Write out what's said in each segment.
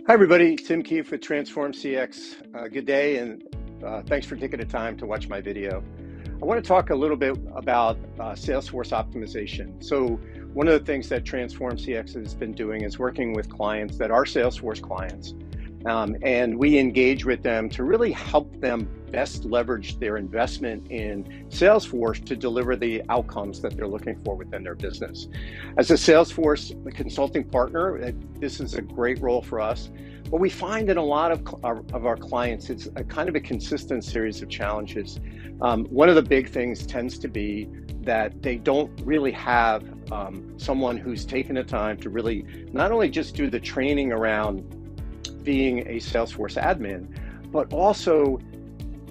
Hi, everybody. Tim Keefe with Transform CX. Good day, and thanks for taking the time to watch my video. I want to talk a little bit about Salesforce optimization. So one of the things that Transform CX has been doing is working with clients that are Salesforce clients, and we engage with them to really help them best leverage their investment in Salesforce to deliver the outcomes that they're looking for within their business. As a Salesforce consulting partner, this is a great role for us. What we find in a lot of our clients, it's a kind of a consistent series of challenges. One of the big things tends to be that they don't really have someone who's taken the time to really not only just do the training around being a Salesforce admin, but also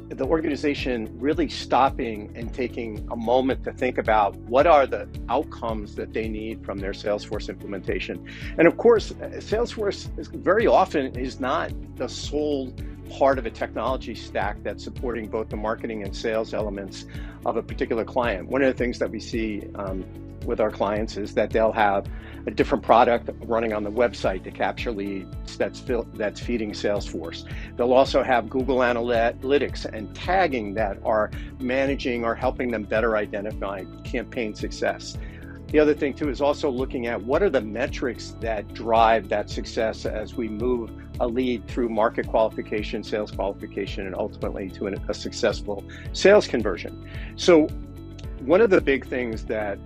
the organization really stopping and taking a moment to think about what are the outcomes that they need from their Salesforce implementation. And of course, Salesforce very often is not the sole part of a technology stack that's supporting both the marketing and sales elements of a particular client. One of the things that we see with our clients is that they'll have a different product running on the website to capture leads that's feeding Salesforce. They'll also have Google Analytics and tagging that are managing or helping them better identify campaign success. The other thing too is also looking at what are the metrics that drive that success as we move a lead through market qualification, sales qualification, and ultimately to a successful sales conversion. So one of the big things that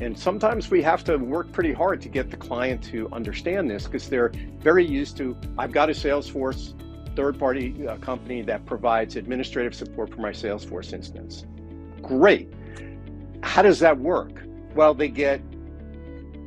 and sometimes we have to work pretty hard to get the client to understand this because they're very used to, I've got a Salesforce third-party company that provides administrative support for my Salesforce instance. Great. How does that work? Well, they get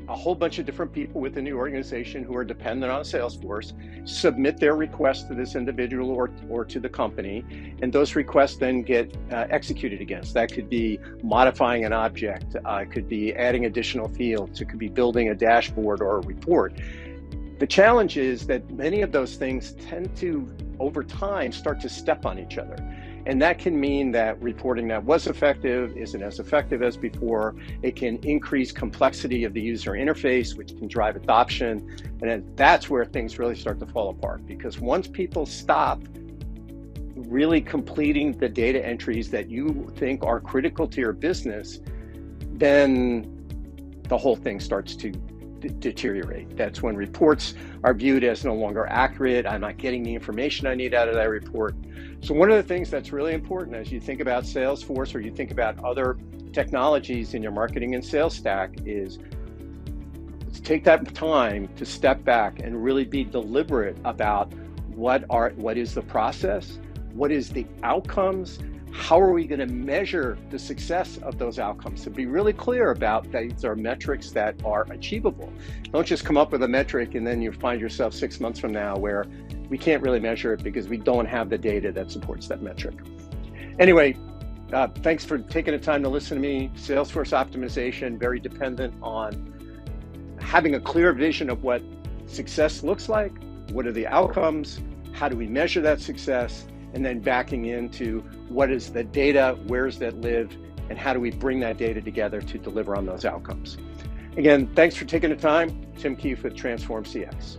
a whole bunch of different people within the organization who are dependent on Salesforce, submit their requests to this individual or to the company, and those requests then get executed against. That could be modifying an object, it could be adding additional fields, it could be building a dashboard or a report. The challenge is that many of those things tend to, over time, start to step on each other. And that can mean that reporting that was effective isn't as effective as before. It can increase complexity of the user interface, which can drive adoption. And then that's where things really start to fall apart, because once people stop really completing the data entries that you think are critical to your business, then the whole thing starts to deteriorate. That's when reports are viewed as no longer accurate. I'm not getting the information I need out of that report. So one of the things that's really important as you think about Salesforce or you think about other technologies in your marketing and sales stack is take that time to step back and really be deliberate about what is the process, what is the outcomes, how are we going to measure the success of those outcomes? To be really clear about these are metrics that are achievable. Don't just come up with a metric and then you find yourself 6 months from now where we can't really measure it because we don't have the data that supports that metric. Anyway, thanks for taking the time to listen to me. Salesforce optimization, very dependent on having a clear vision of what success looks like, what are the outcomes, how do we measure that success, and then backing into what is the data, where does that live, and how do we bring that data together to deliver on those outcomes. Again, thanks for taking the time. Tim Keefe with Transform CX.